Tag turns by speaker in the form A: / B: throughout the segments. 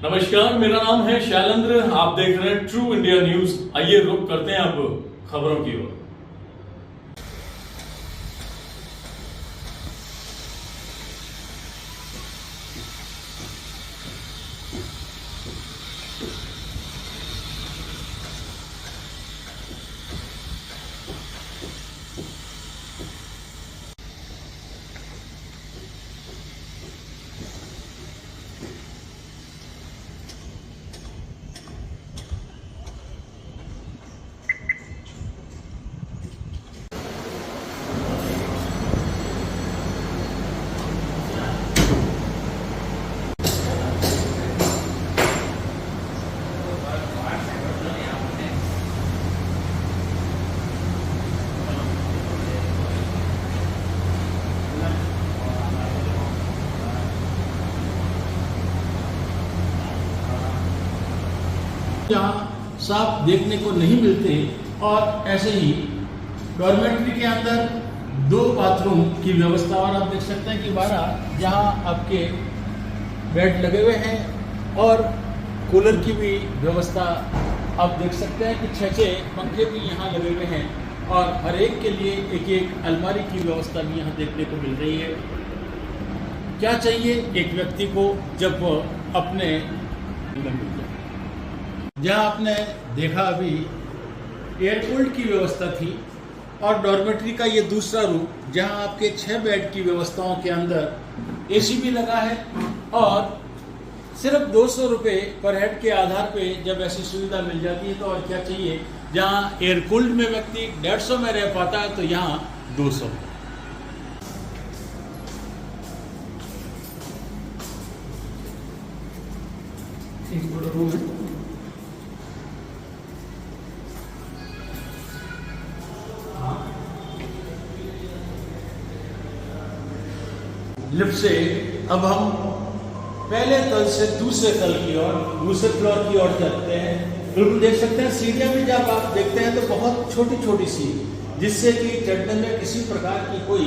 A: नमस्कार, मेरा नाम है शैलेंद्र। आप देख रहे हैं ट्रू इंडिया न्यूज। आइए रुक करते हैं अब खबरों की ओर।
B: यहाँ साफ देखने को नहीं मिलते। और ऐसे ही डॉर्मेट्री के अंदर 2 बाथरूम की व्यवस्था, और आप देख सकते हैं कि 12 जहाँ आपके बेड लगे हुए हैं और कूलर की भी व्यवस्था आप देख सकते हैं कि 6 पंखे भी यहाँ लगे हुए हैं और हर एक के लिए एक अलमारी की व्यवस्था भी यहाँ देखने को मिल रही है। क्या चाहिए एक व्यक्ति को जब वो अपने जहाँ आपने देखा अभी एयर कूल्ड की व्यवस्था थी और डॉर्मेट्री का ये दूसरा रूप जहाँ आपके 6 बेड की व्यवस्थाओं के अंदर एसी भी लगा है और सिर्फ 200 रुपये पर हेड के आधार पे जब ऐसी सुविधा मिल जाती है तो और क्या चाहिए। जहाँ एयर कूल्ड में व्यक्ति 150 में रह पाता है तो यहाँ 200। रूम है। लिफ्ट से अब हम पहले तल से दूसरे तल की ओर, दूसरे फ्लोर की ओर चलते हैं। बिल्कुल देख सकते हैं सीढ़ियां भी जब आप देखते हैं तो बहुत छोटी छोटी सी, जिससे कि चढ़ने में किसी प्रकार की कोई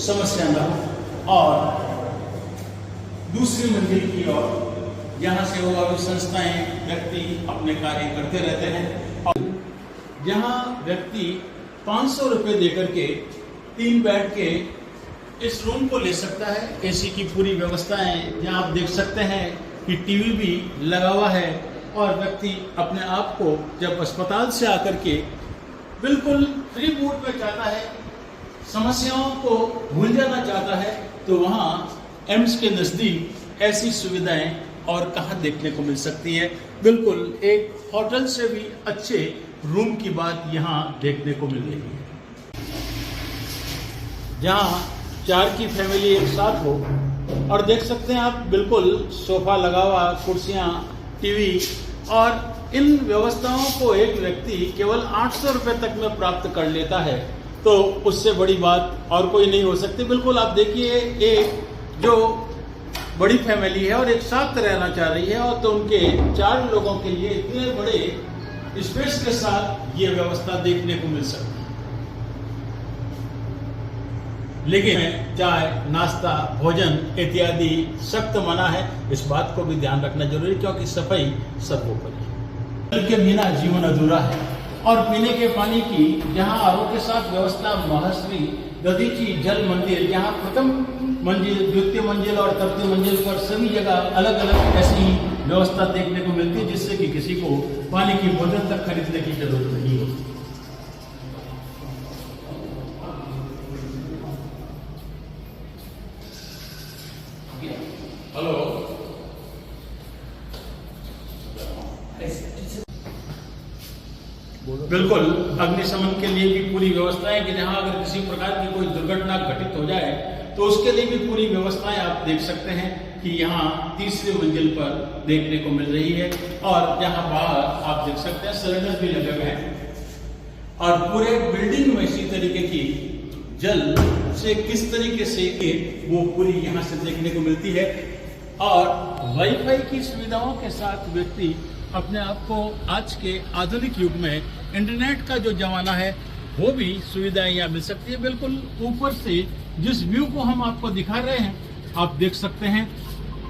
B: समस्या न हो। और दूसरी मंजिल की ओर जहाँ से वो अभी संस्थाएं व्यक्ति अपने कार्य करते रहते हैं और जहाँ व्यक्ति 500 रुपये देकर के 3 बेड के इस रूम को ले सकता है। एसी की पूरी व्यवस्था है। जहाँ आप देख सकते हैं कि टीवी भी लगा हुआ है और व्यक्ति अपने आप को जब अस्पताल से आकर के बिल्कुल फ्री मूड पे चाहता है, समस्याओं को भूल जाना चाहता है, तो वहाँ एम्स के नज़दीक ऐसी सुविधाएं और कहाँ देखने को मिल सकती है। बिल्कुल एक होटल से भी अच्छे रूम की बात यहाँ देखने को मिल रही है। जहाँ 4 की फैमिली एक साथ हो और देख सकते हैं आप बिल्कुल सोफा लगा हुआ, कुर्सियाँ, टीवी, और इन व्यवस्थाओं को एक व्यक्ति केवल 800 रुपये तक में प्राप्त कर लेता है तो उससे बड़ी बात और कोई नहीं हो सकती। बिल्कुल आप देखिए एक जो बड़ी फैमिली है और एक साथ रहना चाह रही है और तो उनके 4 लोगों के लिए इतने बड़े स्पेस के साथ ये व्यवस्था देखने को मिल सकती है। लेकिन चाय, नाश्ता, भोजन इत्यादि सख्त मना है। इस बात को भी ध्यान रखना जरूरी है क्योंकि सफाई सर्वोपरि है। जल के बिना जीवन अधूरा है। और पीने के पानी की जहाँ आरओ के साथ व्यवस्था महर्षि दधीची जल मंदिर, जहाँ प्रथम मंजिल, द्वितीय मंजिल और तृतीय मंजिल पर सभी जगह अलग अलग ऐसी व्यवस्था देखने को मिलती है जिससे कि किसी को पानी की बोतल तक खरीदने की जरूरत नहीं होती। हेलो, बिल्कुल अग्निशमन के लिए भी पूरी व्यवस्था है कि जहां अगर किसी प्रकार की कोई दुर्घटना घटित हो जाए तो उसके लिए भी पूरी व्यवस्थाएं आप देख सकते हैं कि यहाँ 3री मंजिल पर देखने को मिल रही है। और जहां बाहर आप देख सकते हैं सिलेंडर भी लगे हुए हैं और पूरे बिल्डिंग में इसी तरीके की जल से किस तरीके से वो पूरी यहाँ से देखने को मिलती है। और वाईफाई की सुविधाओं के साथ व्यक्ति अपने आप को आज के आधुनिक युग में इंटरनेट का जो जमाना है वो भी सुविधाएं यहाँ मिल सकती है। बिल्कुल ऊपर से जिस व्यू को हम आपको दिखा रहे हैं आप देख सकते हैं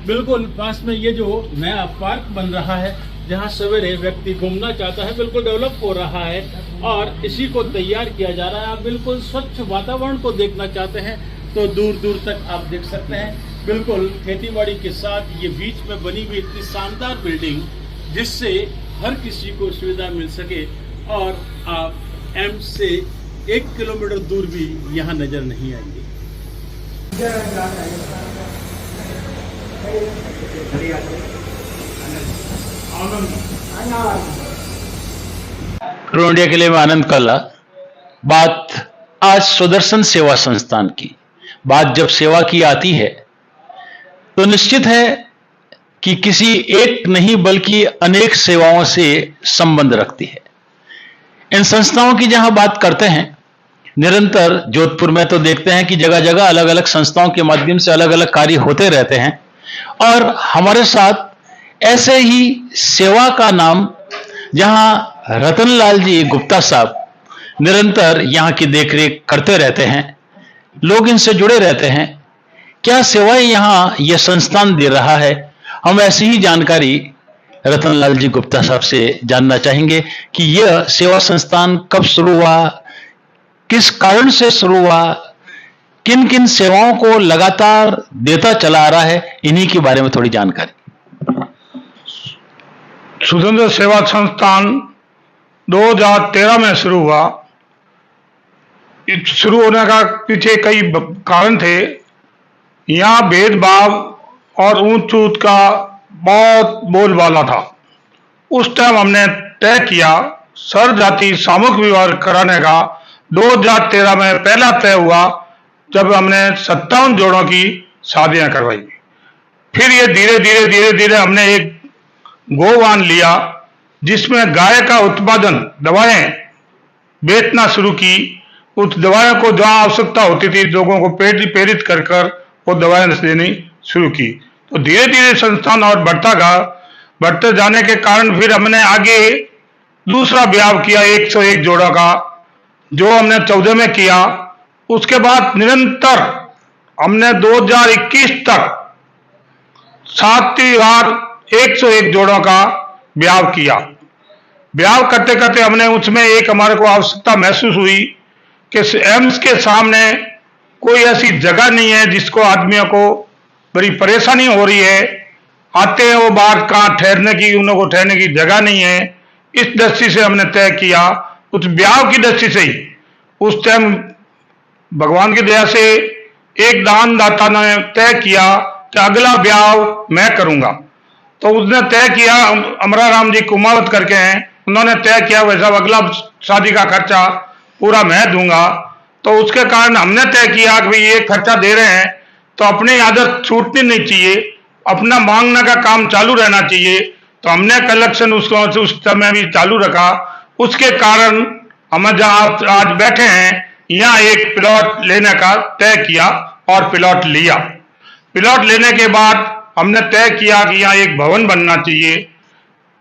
B: बिल्कुल पास में ये जो नया पार्क बन रहा है, जहाँ सवेरे व्यक्ति घूमना चाहता है, बिल्कुल डेवलप हो रहा है और इसी को तैयार किया जा रहा है। आप बिल्कुल स्वच्छ वातावरण को देखना चाहते हैं तो दूर दूर तक आप देख सकते हैं। बिल्कुल खेतीबाड़ी के साथ ये बीच में बनी हुई इतनी शानदार बिल्डिंग, जिससे हर किसी को सुविधा मिल सके और आप एम्स से 1 किलोमीटर दूर भी यहाँ नजर नहीं आएंगे।
C: प्रो इंडिया के लिए मैं आनंद कल्ला। बात आज सुदर्शन सेवा संस्थान की। बात जब सेवा की आती है तो निश्चित है कि किसी एक नहीं बल्कि अनेक सेवाओं से संबंध रखती है। इन संस्थाओं की जहां बात करते हैं, निरंतर जोधपुर में तो देखते हैं कि जगह जगह अलग अलग संस्थाओं के माध्यम से अलग अलग कार्य होते रहते हैं और हमारे साथ ऐसे ही सेवा का नाम जहां रतनलाल जी गुप्ता साहब निरंतर यहां की देखरेख करते रहते हैं, लोग इनसे जुड़े रहते हैं। क्या सेवाएं यहां यह संस्थान दे रहा है, हम ऐसी ही जानकारी रतनलाल जी गुप्ता साहब से जानना चाहेंगे कि यह सेवा संस्थान कब शुरू हुआ, किस कारण से शुरू हुआ, किन किन सेवाओं को लगातार देता चला आ रहा है, इन्हीं के बारे में थोड़ी जानकारी।
D: सुदर्शन सेवा संस्थान 2013 में शुरू हुआ। शुरू होने का पीछे कई कारण थे। यहाँ भेदभाव और ऊंच ऊंच का बहुत बोलबाला था। उस टाइम हमने तय किया सर्व जाति सामूहिक विवाह कराने का। 2013 में पहला तय हुआ जब हमने 57 जोड़ों की शादियां करवाई। फिर ये धीरे धीरे हमने एक गोवान लिया, जिसमें गाय का उत्पादन, दवाएं बेचना शुरू की। उस दवाओं को जहां आवश्यकता होती थी लोगों को प्रेरित कर वो दवाएं देनी शुरू की। तो धीरे धीरे संस्थान और बढ़ते जाने के कारण फिर हमने आगे दूसरा ब्याह किया 101 जोड़ा का, जो हमने 14 में किया। उसके बाद निरंतर हमने 2021 तक 7 बार 101 जोड़ों का ब्याह किया। ब्याह करते करते हमने उसमें एक हमारे को आवश्यकता महसूस हुई कि एम्स के सामने कोई ऐसी जगह नहीं है जिसको आदमियों को बड़ी परेशानी हो रही है। आते हैं वो बाहर, कहाँ ठहरने की, उनको ठहरने की जगह नहीं है। इस दृष्टि से हमने तय किया, उस ब्याह की दृष्टि से ही उस टाइम भगवान की दया से एक दानदाता ने तय किया कि अगला ब्याह मैं करूंगा। तो उसने तय किया, अमरा राम जी कुमावत करके हैं, उन्होंने तय किया वैसा अगला शादी का खर्चा पूरा मैं दूंगा। तो उसके कारण हमने तय किया कि भाई ये खर्चा दे रहे हैं तो अपनी आदत छूटनी नहीं चाहिए, अपना मांगने का काम चालू रहना चाहिए। तो हमने कलेक्शन उसको उस समय भी चालू रखा। उसके कारण हम जहाँ आज बैठे हैं यहाँ एक प्लॉट लेने का तय किया और प्लॉट लिया। प्लॉट लेने के बाद हमने तय किया कि यहाँ एक भवन बनना चाहिए।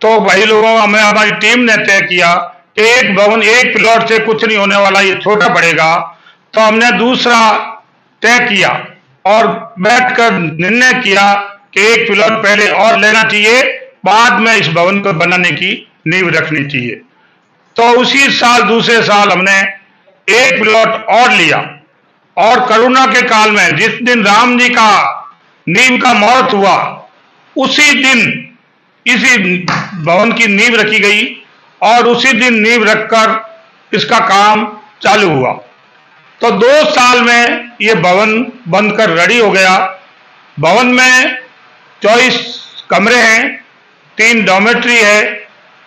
D: तो भाई लोगों, हमें हमारी टीम ने तय किया एक भवन एक प्लॉट से कुछ नहीं होने वाला, ये छोटा पड़ेगा। तो हमने दूसरा तय किया और बैठकर निर्णय किया कि एक प्लॉट पहले और लेना चाहिए, बाद में इस भवन को बनाने की नींव रखनी चाहिए। तो उसी साल दूसरे साल हमने एक प्लॉट और लिया और कोरोना के काल में जिस दिन राम जी का नींव का मुहूर्त हुआ उसी दिन इसी भवन की नींव रखी गई और उसी दिन नींव रखकर इसका काम चालू हुआ। तो 2 साल में ये भवन बनकर रेडी हो गया। भवन में 24 कमरे हैं, 3 डॉर्मेट्री है।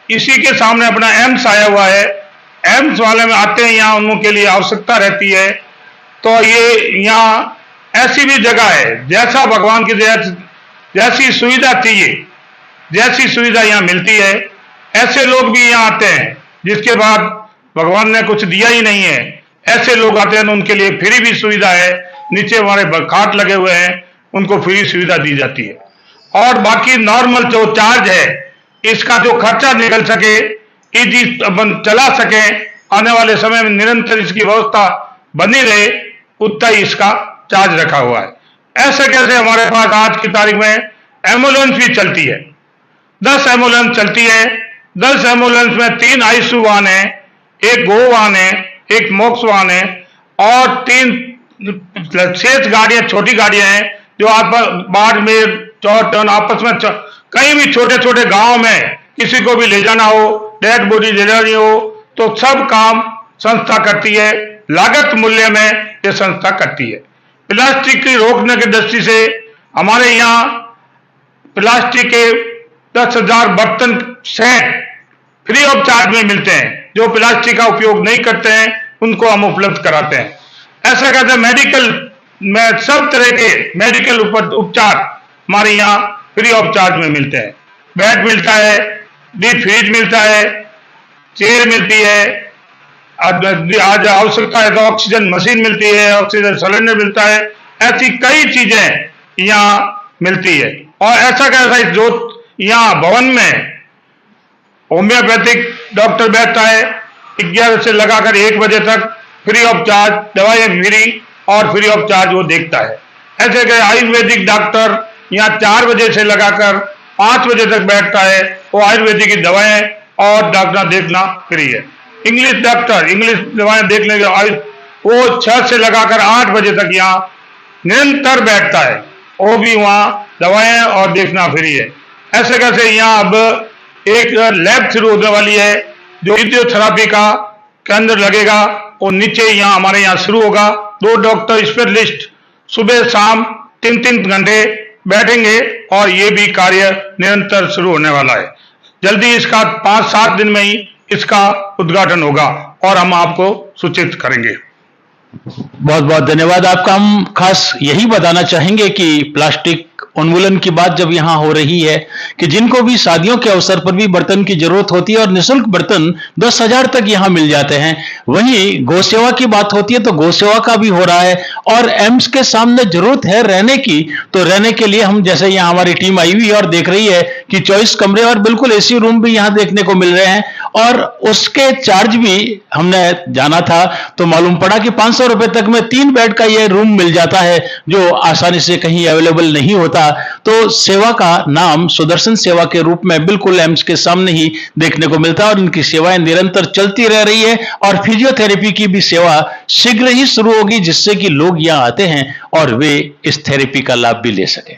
D: इसी के सामने अपना एम्स आया हुआ है। एम्स वाले में आते हैं, यहाँ उनके लिए आवश्यकता रहती है। तो ये यहाँ ऐसी भी जगह है, जैसा भगवान की जैसी सुविधा चाहिए जैसी सुविधा यहाँ मिलती है, ऐसे लोग भी यहाँ आते हैं जिसके बाद भगवान ने कुछ दिया ही नहीं है। ऐसे लोग आते हैं, उनके लिए फ्री भी सुविधा है। नीचे हमारे खाट लगे हुए हैं, उनको फ्री सुविधा दी जाती है। और बाकी नॉर्मल जो चार्ज है, इसका जो खर्चा निकल सके, इजी चला सके, आने वाले समय में निरंतर इसकी व्यवस्था बनी रहे, उतना ही इसका चार्ज रखा हुआ है। ऐसे कैसे हमारे पास आज की तारीख में एम्बुलेंस भी चलती है। 10 एम्बुलेंस चलती है। 10 एम्बुलेंस में 3 आईसीयू वाहन है, एक गो वाहन है, एक मोक्ष वाहन है और 3 शेष गाड़ियां, छोटी गाड़ियां हैं जो बाड़मेर, चौहटन, आपस में कहीं भी छोटे छोटे गांव में किसी को भी ले जाना हो, डेड बॉडी ले जानी हो, तो सब काम संस्था करती है। लागत मूल्य में ये संस्था करती है। प्लास्टिक की रोकने की दृष्टि से हमारे यहाँ प्लास्टिक के 10,000 बर्तन सेट फ्री ऑफ चार्ज में मिलते हैं। जो प्लास्टिक का उपयोग नहीं करते हैं उनको हम उपलब्ध कराते हैं। ऐसा कहते हैं मेडिकल में सब तरह के मेडिकल उपचार हमारे यहाँ फ्री ऑफ चार्ज में मिलते हैं। बेड मिलता है, डीप फ्रीज मिलता है, चेयर मिलती है, आज आवश्यकता है तो ऑक्सीजन मशीन मिलती है, ऑक्सीजन सिलेंडर मिलता है। ऐसी कई चीजें यहाँ मिलती है। और ऐसा कैसा जो यहाँ भवन में होम्योपैथिक डॉक्टर बैठता है 11 से लगाकर 1 बजे तक, फ्री ऑफ चार्ज, दवाइयाँ फ्री और फ्री ऑफ चार्ज वो देखता है। ऐसे के आयुर्वेदिक डॉक्टर यहाँ 4 बजे से लगाकर 5 बजे तक बैठता है, वो आयुर्वेदिक की दवाएं और डॉक्टर देखना फ्री है। इंग्लिश डॉक्टर इंग्लिश दवाएं देखने के वो 6 से लगाकर 8 बजे तक यहाँ निरंतर बैठता है, वो भी वहाँ दवाएं और देखना फ्री है। ऐसे कैसे यहाँ अब एक लैब शुरू होने वाली है जो फिजियोथेरेपी का केंद्र लगेगा, वो नीचे यहाँ हमारे यहाँ शुरू होगा। 2 डॉक्टर स्पेशलिस्ट सुबह शाम 3-3 घंटे बैठेंगे और ये भी कार्य निरंतर शुरू होने वाला है। जल्दी इसका 5-7 दिन में ही इसका उद्घाटन होगा और हम आपको सूचित करेंगे।
C: बहुत बहुत धन्यवाद आपका। हम खास यही बताना चाहेंगे कि प्लास्टिक उन्मूलन की बात जब यहाँ हो रही है कि जिनको भी शादियों के अवसर पर भी बर्तन की जरूरत होती है और निःशुल्क बर्तन 10,000 तक यहाँ मिल जाते हैं, वहीं गौ सेवा की बात होती है तो गौ सेवा का भी हो रहा है। और एम्स के सामने जरूरत है रहने की, तो रहने के लिए हम जैसे यहाँ हमारी टीम आई हुई है और देख रही है कि 24 कमरे और बिल्कुल एसी रूम भी यहाँ देखने को मिल रहे हैं। और उसके चार्ज भी हमने जाना था तो मालूम पड़ा कि 500 रुपए तक में 3 बेड का यह रूम मिल जाता है, जो आसानी से कहीं अवेलेबल नहीं होता। तो सेवा का नाम सुदर्शन सेवा के रूप में बिल्कुल एम्स के सामने ही देखने को मिलता है और उनकी सेवाएं निरंतर चलती रह रही है। और फिजियोथेरेपी की भी सेवा शीघ्र ही शुरू होगी, जिससे कि लोग यहां आते हैं और वे इस थेरेपी का लाभ भी ले सकें।